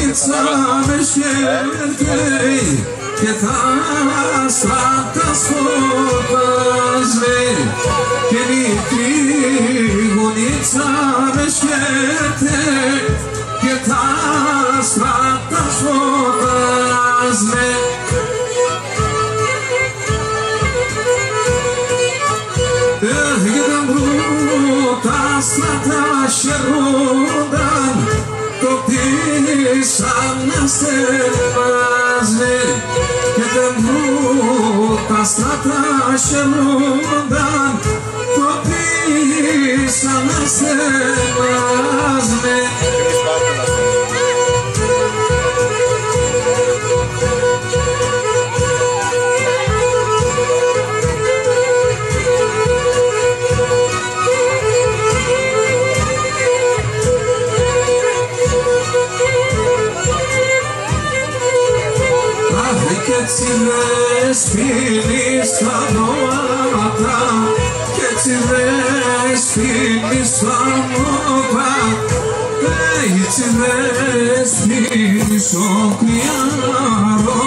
Gonița meșertei, che t'astratta sfotazve, che nitri gonița meșertei, che t'astratta sfotazve. Gdem bruta strata șerudan, Topisam nastervazve, Gdem bruta strata șerudan, Topisam nastervazve. Che-ți respiri slavata, che-ți respiri slavata, che-ți respiri socriaro,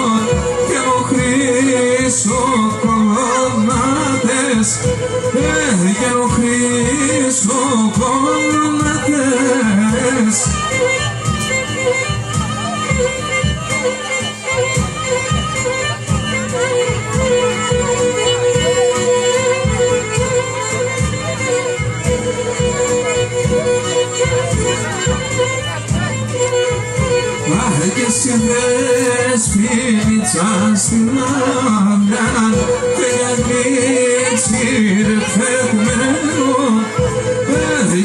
che lo Cristo coronates, che lo Cristo coronates. Che si respința στην άμυνα, che γαμίτσι ρεφεγμένο,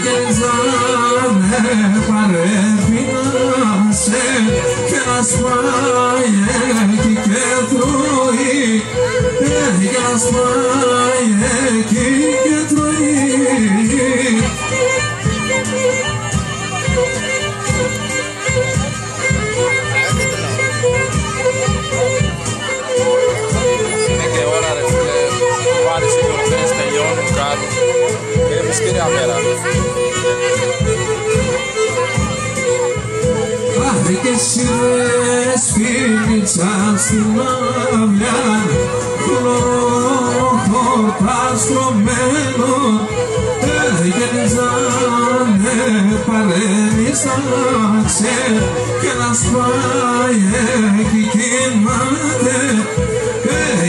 che ζάνε παρεπινάσε, και να σπάει εκεί και τρώει, και να σπάει εκεί και τρώει. Che si respința στην άμυνα, χλωρόχορτα στρωμένο, και ζάνε παρεμιστάξε, και να σπάει εκεί κοιμάται,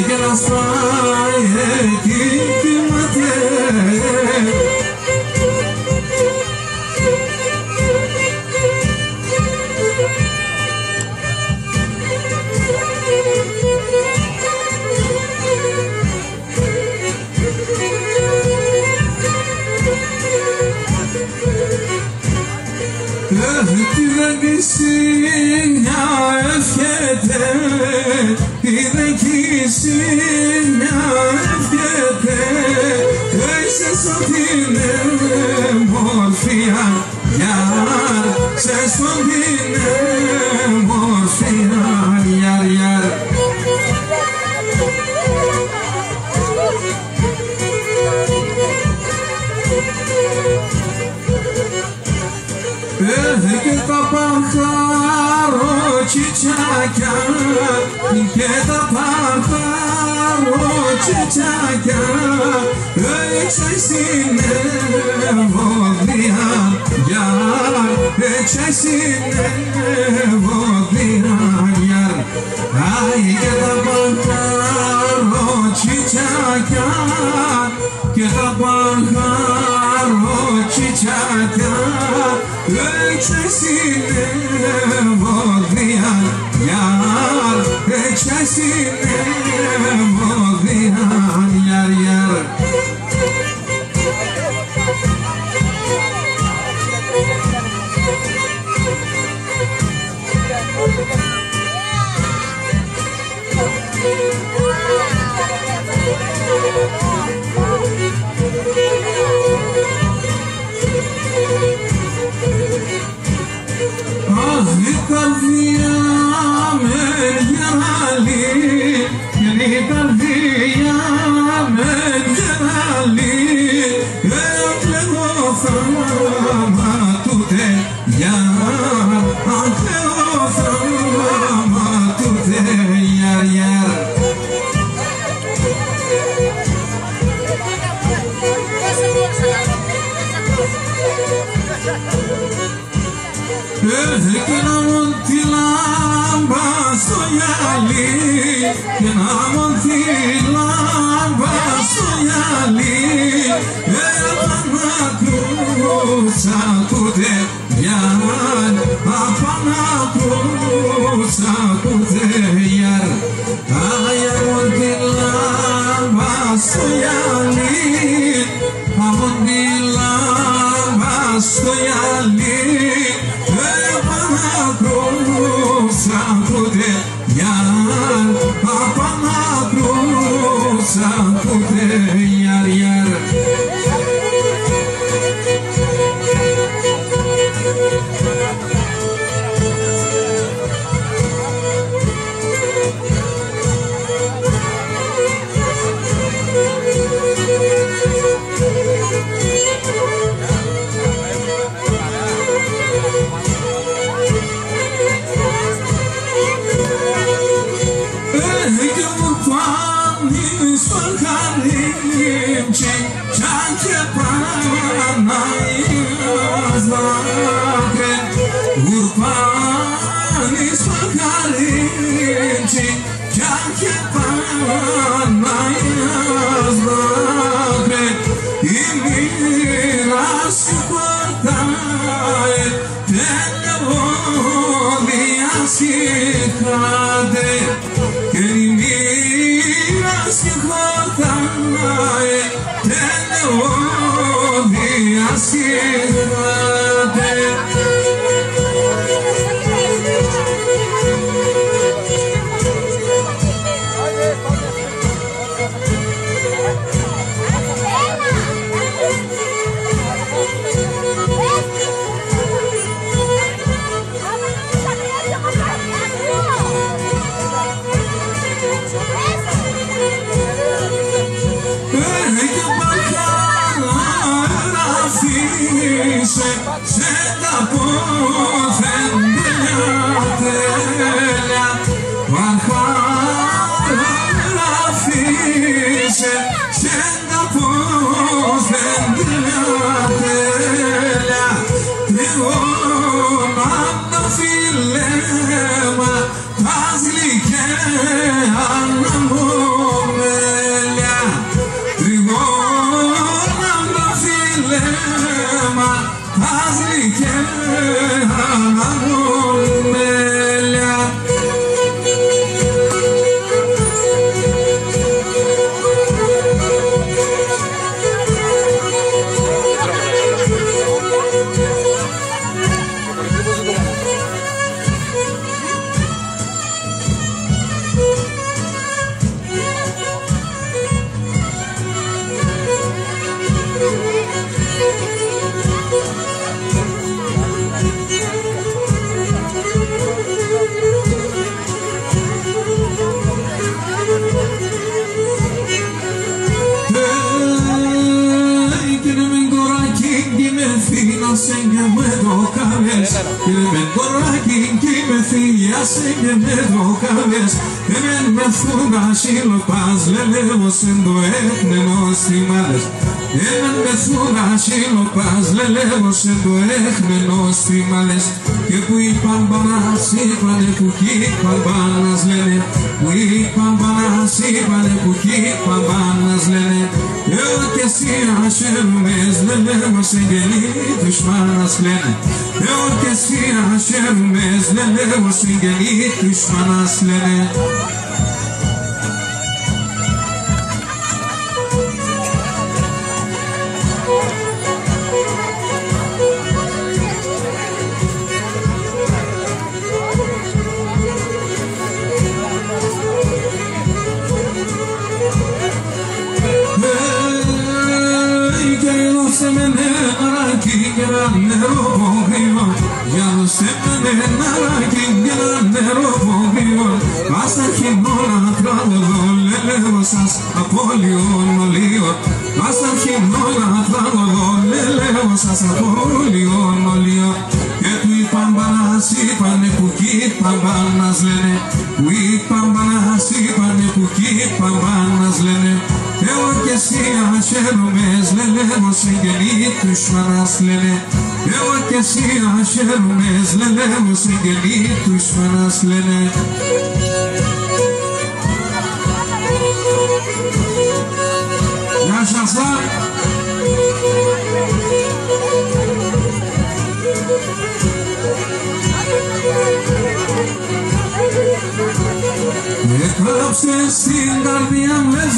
και να σπάει εκεί κοιμάται. Μια ευχέται, είδε κι εσύ μια ευχέται, ξέρεις ότι είναι μορφία, ξέρεις ότι είναι μορφία, και τα παρχαρότσιτσάκια, και τα παρχαρότσιτσάκια, έξω στην ευωδία, έξω στην ευωδία, και τα παρχαρότσιτσάκια, και τα παρχαρότσιτσάκια, έξω στην ευωδία, έξω στην ευωδία. Και να μοντιλάν στο γυαλί, και να μοντιλάν στο γυαλί, απανακρούσα κουτέ γιάρ, απανακρούσα κουτέ γιάρ, aya μοντιλάν στο γυαλί, αμοντιλάν στο γυαλί, Sankute yar, apana kru sankute yar yar. Και που είπαν μπανάς είπανε που κοίπαν μπάνας λένε, που είπαν μπανάς είπανε που κοίπαν μπάνας λένε, εγώ και εσύ αχαίρομες λένε μας εγγενή düşmanας λένε, εγώ και εσύ αχαίρομες λένε μας εγγενή düşmanας λένε. Düşmanız lene, εσύ αχαίρονες λένε, ως εγγενή τους φανάς λένε. Γεια σας! Έκαψες στην καρδιά μου, λες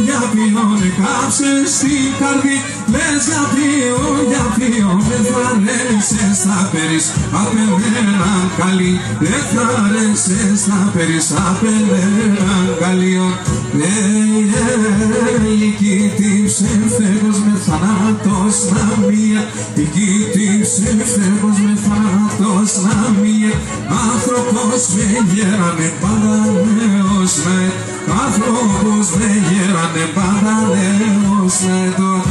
για ποιον, έκαψες στην καρδιά, λες για ποιον, εθαρρένησες θα πέρεις απ' έναν καλή, εθαρρένησες θα πέρεις απ' έναν καλίον. Εκεί τύψε φεύγος με θάνατος να μία, εκεί τύψε φεύγος με θάνατος να μία, άνθρωπος με γέρανε πάντα νέος με, άνθρωπος με γέρανε πάντα νέος με τον.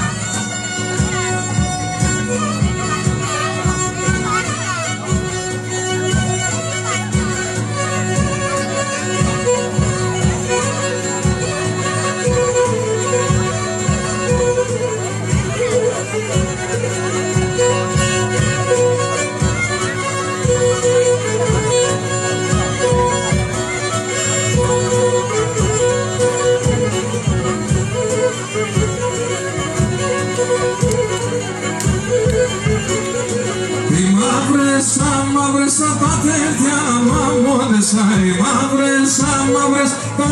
Μαύρες τα τέτοια μαμόντεσα, οι μαύρες τα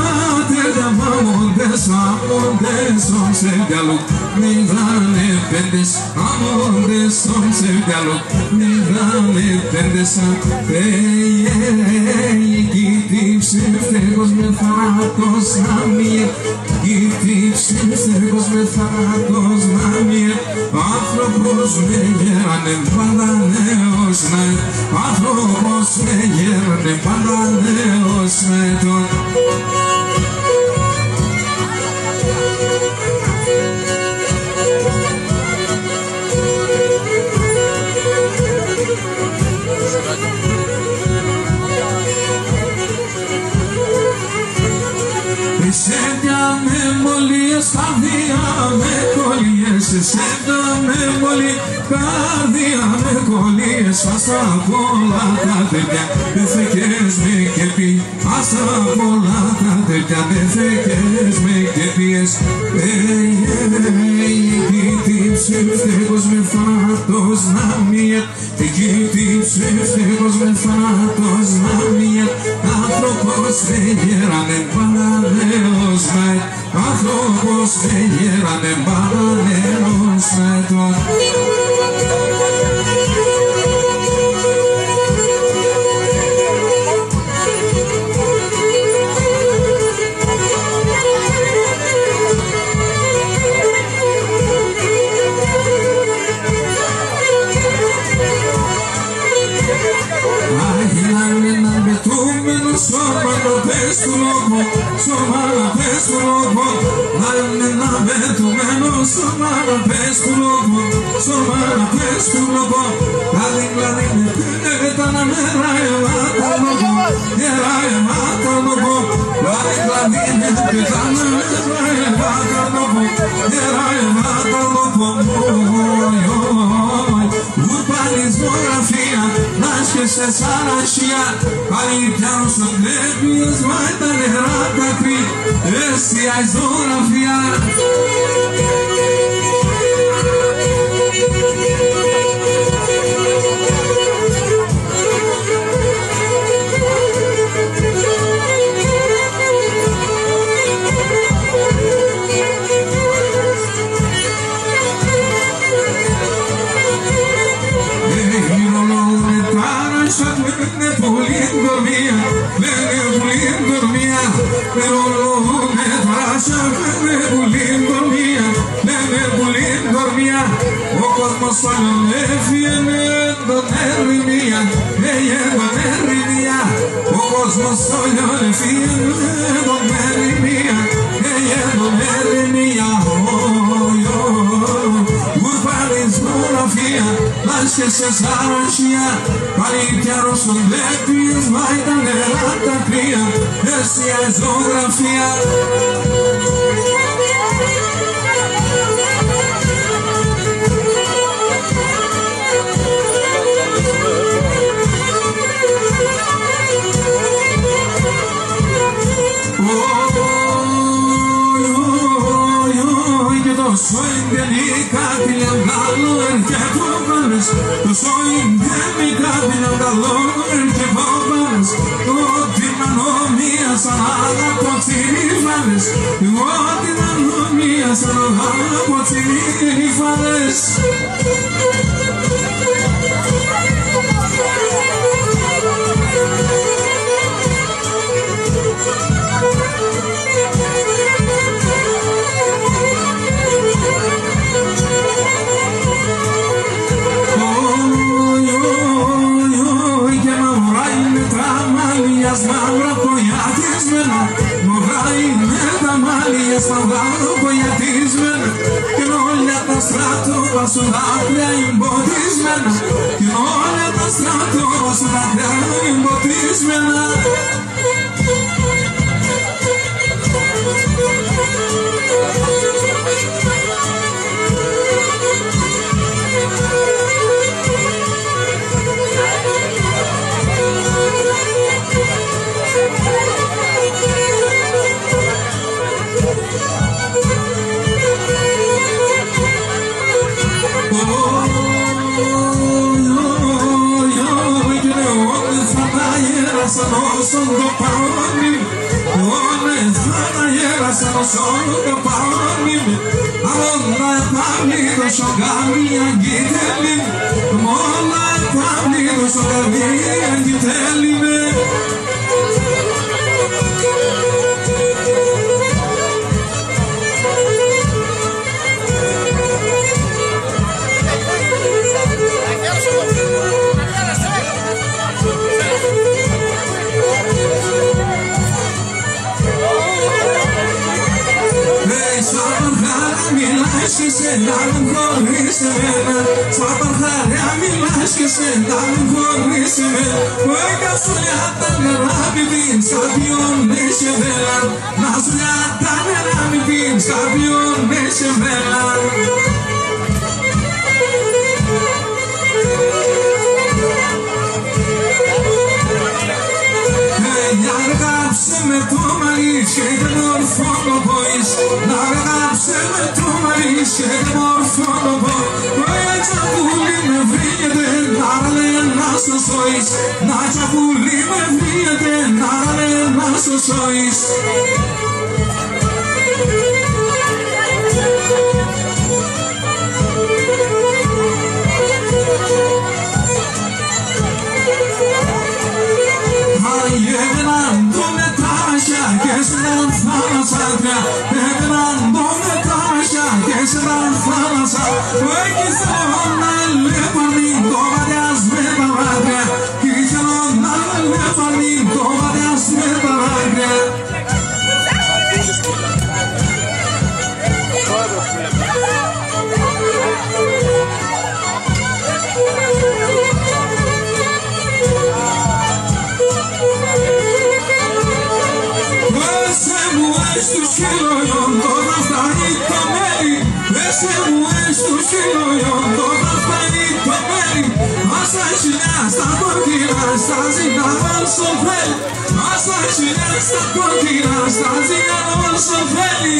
τέτοια μαμόντεσα, αμόντεσον σε διαλόγ, μη δράνε πέντες, αμόντεσον σε διαλόγ, μη δράνε πέντες, εκεί τύψε φεύγος με θάνατος να μία, εκεί τύψε φεύγος με θάνατος να μία, άνθρωπος με γέρανε πάντα νέος με, άνθρωπος με γέρανε πάντα νέος με τον. Εσένια με μολύες, καρδία με κολλίες, εσένια με μολύες, καρδία με κολλίες, άστα πολλά τα παιδιά, δεν φεκές με και πει, άστα πολλά τα παιδιά, δεν φεκές με και πιες. Εκεί τύψε φεύγος με θάνατος να μία, εκεί τύψε φεύγος με θάνατος να μία, άνθρωπος με γέρανε πάντα νέος με, άνθρωπος με γέρανε πάντα νέος με τον. Σώμα να πες του λόγου, σώμα να πες του λόγου, να είναι ένα πετωμένο, σώμα να πες του λόγου, σώμα να πες του λόγου, κλάδι κλάδι με πέντε να μέρα ελάτα λόγου, μέρα ελάτα λόγου, κλάδι κλάδι με πέντε να μέρα ελάτα λόγου, μέρα ελάτα λόγου, Urbanis geografia, nasce sarashia, alipjano son lebios, vaita lerata kri, esi a geografia. Pero lo me pasa, me bullying dormía, me bullying dormía. O como solo me fieme donde rimía, ella donde rimía. O como solo me fieme donde rimía, ella donde rimía. Urbanis geografia, las que se sarashia, palintiano son lepios, vaita nerata cría, esa es geografia. Το σόι δεν μη κάτι να τα λόγουν και βόβανες. Ό,τι να νομία σαν άλλα από τσιρίφανες. Ό,τι να νομία σαν άλλα από τσιρίφανες. Μαύρα πογιατισμένα, μωρά είναι τα μάλια στα πογιατισμένα κι όλα τα στρατόπα σου δάκρυα εμποτισμένα κι όλα τα στρατόπα σου δάκρυα εμποτισμένα. Σαν το παόνι, όλες θα γέρασαν όσον το παόνι με όλα πάλι το σοκάλι αγγιτέλη όλα πάλι το σοκάλι αγγιτέλη με και σε άλλον χωρίς εμένα σαν παρχάρια μιλάς και σε άλλον χωρίς εμένα Ωκα σου λιά τα νερά μη πίνεις κάποιον με σε βέλα Να σου λιά τα νερά μη πίνεις κάποιον με σε βέλα Αργάψε με το μαλλίς και δεν μορφώ το ποίς Αργάψε με το μαλλίς και δεν μορφώ το ποίς Να τσαπούλι με βρήκεται να ραλέ να στο σώεις Να τσαπούλι με βρήκεται να ραλέ να στο σώεις Έγιναν το μετάσια και σε έναν θάλασσα Έγιναν το μετάσια και σε έναν θάλασσα Εκεί θέλω να λεπαρνεί το βαδιάς με τα βάδια Εκεί θέλω να λεπαρνεί το βαδιάς με τα βάδια Στου χιλιών τώρα φτάνει το μέρη Πέσε μου στου χιλιών τώρα φτάνει το μέρη Άσα χιλιά στα κόκκινα στα ζυγάρα σοφέλη Άσα χιλιά στα κόκκινα στα ζυγάρα σοφέλη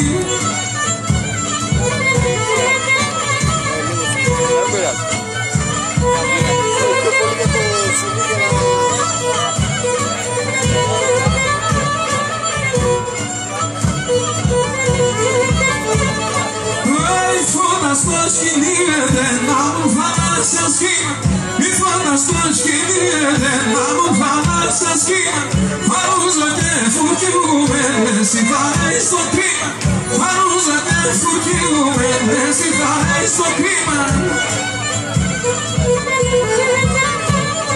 Στο σκηνίεται να μου φανάσια σχήμα Η φάνα στο σκηνίεται να μου φανάσια σχήμα Φαρούζα και φουκιούμε εσύ παρέει στο κρίμα Φαρούζα και φουκιούμε εσύ παρέει στο κρίμα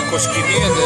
Κοσκηνίεται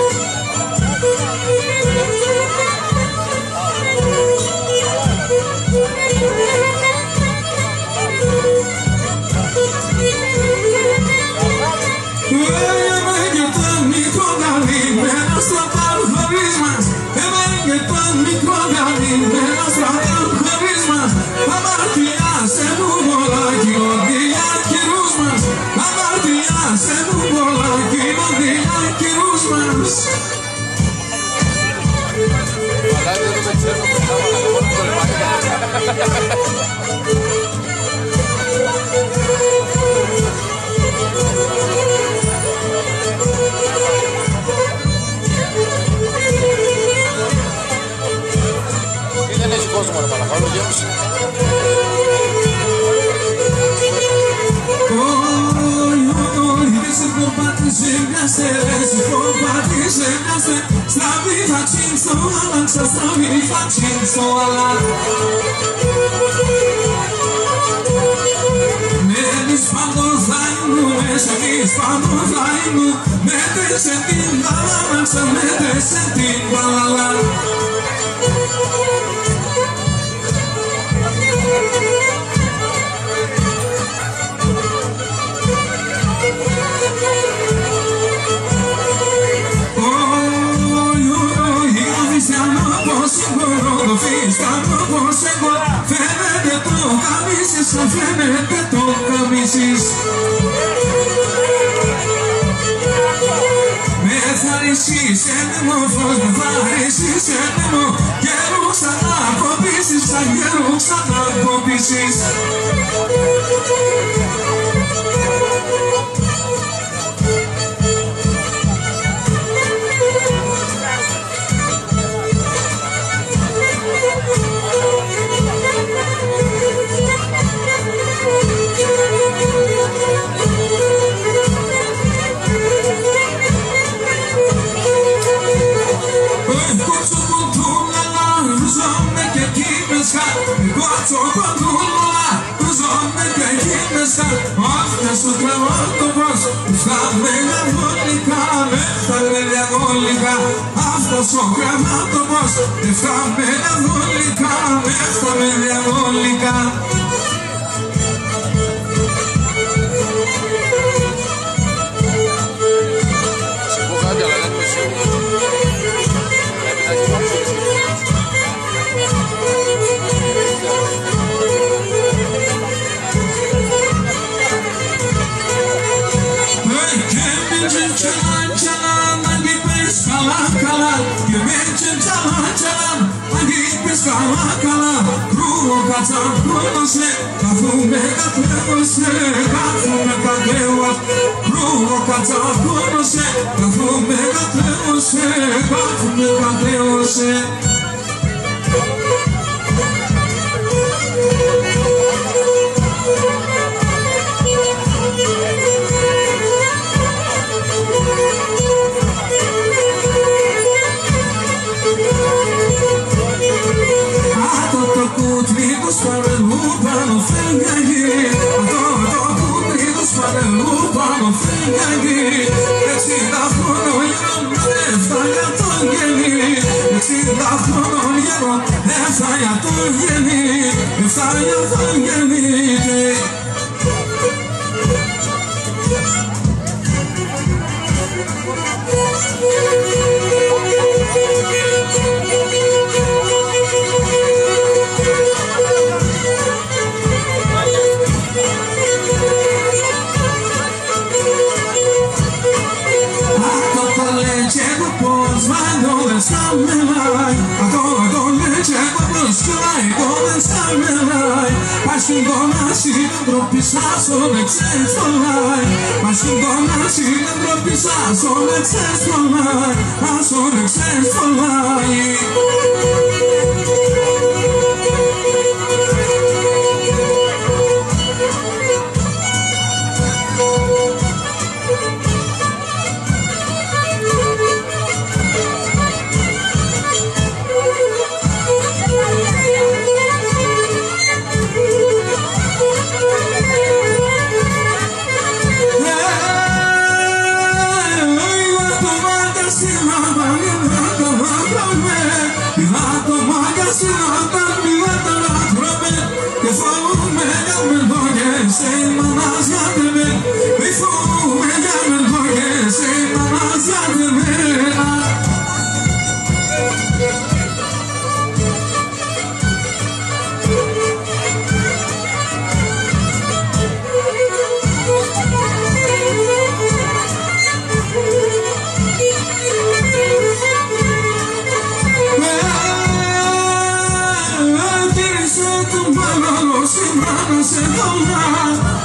ξύπνιαστε, εσύ κομμάτι ξύπνιαστε. Στραβή θα τσίνσω, άλλαξα, στραβή θα τσίνσω, αλλά εμείς πάντως θα ήμουν, εμείς πάντως θα ήμουν. Μέτρησε την μπαλάλα, μέτρησε την μπαλάλα. Φαίνεται το καμίσις, φαίνεται το καμίσις. Με θαρρυσείς ένεμοφος, με θαρρυσείς ένεμο. Γερού ξανά κοπήσεις, σαν γερού ξανά κοπήσεις. Αυτά σου τραβώ το πώς, στα μελαγχολικά, με στα μελαγχολικά. Αυτά σου τραβώ το πώς, στα μελαγχολικά, με στα μελαγχολικά. Σε πω κάτι, αλλά δεν το σίγουρο. Πρέπει να έχει πάψει. Ρούχατσα πρότωσε, καθούμε κατέβωσε, καθούμε κατέβασε. Ρούχατσα πρότωσε, καθούμε κατέβωσε, καθούμε κατέβωσε.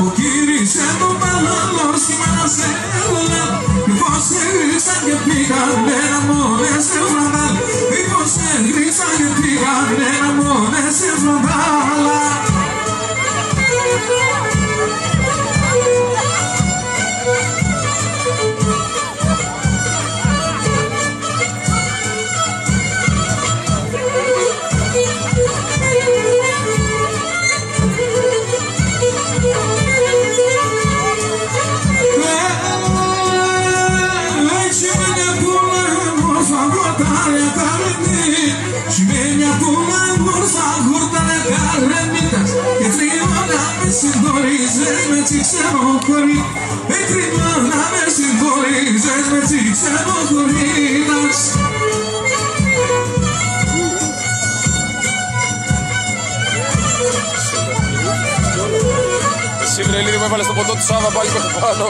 Ο κύρις εδώ παλαιός σήμερα σε έλα. Μήπως έγρισα και πήγανε να μόνες σε βραδά. Μήπως έγρισα και πήγανε να μόνες σε βραδά. ξενοχωρεί. Έκρυμα να με συγχωρίζεις με τσι ξενοχωρείς. Εσύ βρε μου έβαλες το ποτό του Σάβα πάλι μέχρι πάνω.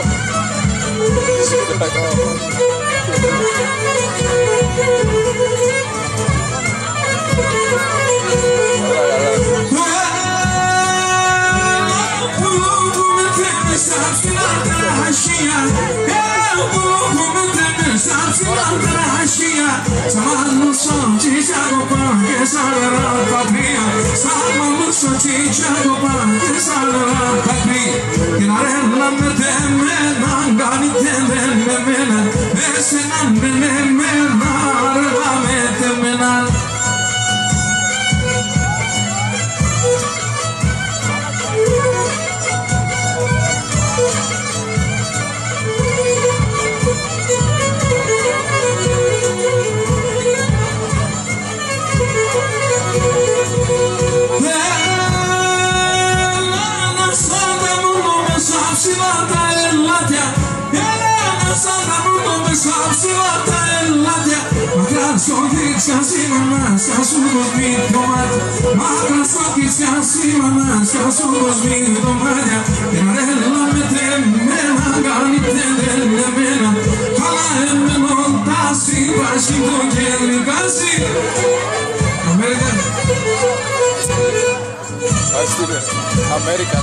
Αμέρικα.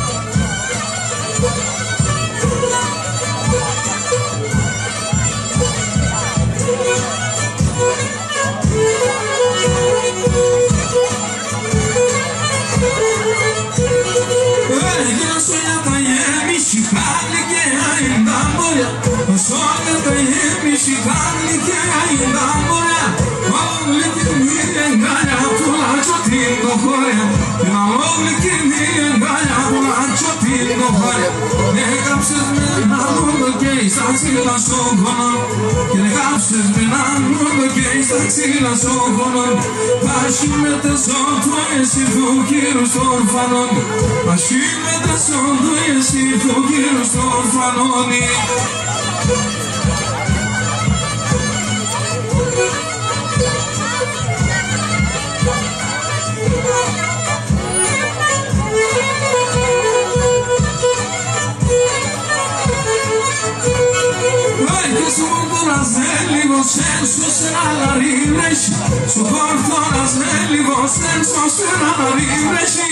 Σου χορτώνας με λίγο σένσο σε να ρίβρεσαι.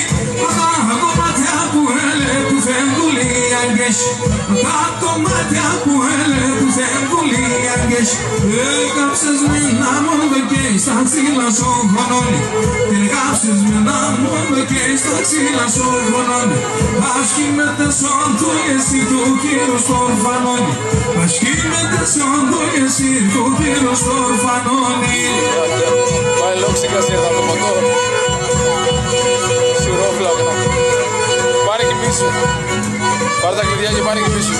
Αυτά κομμάτια που έλε που φεύγουλοι αγγές. Αυτά κομμάτια που έλε που φεύγουλοι αγγές. Έκαψες με να μόνο και στα ξύλα σου χωνώνει. Έκαψες με να μόνο και στα ξύλα σου χωνώνει. Ασχήμεται σον του εσύ του κύριου στο ορφανώνει. Ασχήμεται σον του εσύ του κύριου στο ορφανώνει. Πάει λόγω συγκρασίας από το ποτό. Σουρόφλα. Πάρε και πίσω. Πάρε τα κλειδιά και πάρε και πίσω.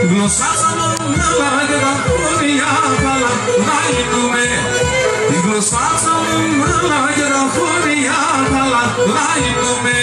Γλωσσάσα μου να και τα χωριά καλά να γίνουμε. Η γλωσσάσα μου να και τα χωριά καλά να γίνουμε.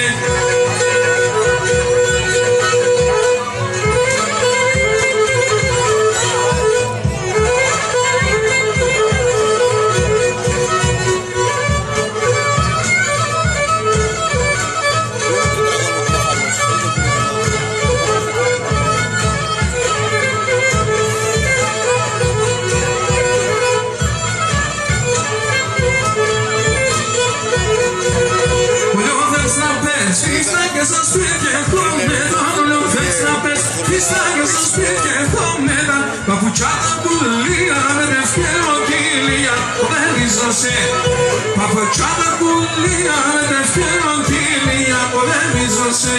Papuchata pulia me refiero kilia podemizoše. Papuchata pulia me refiero kilia podemizoše.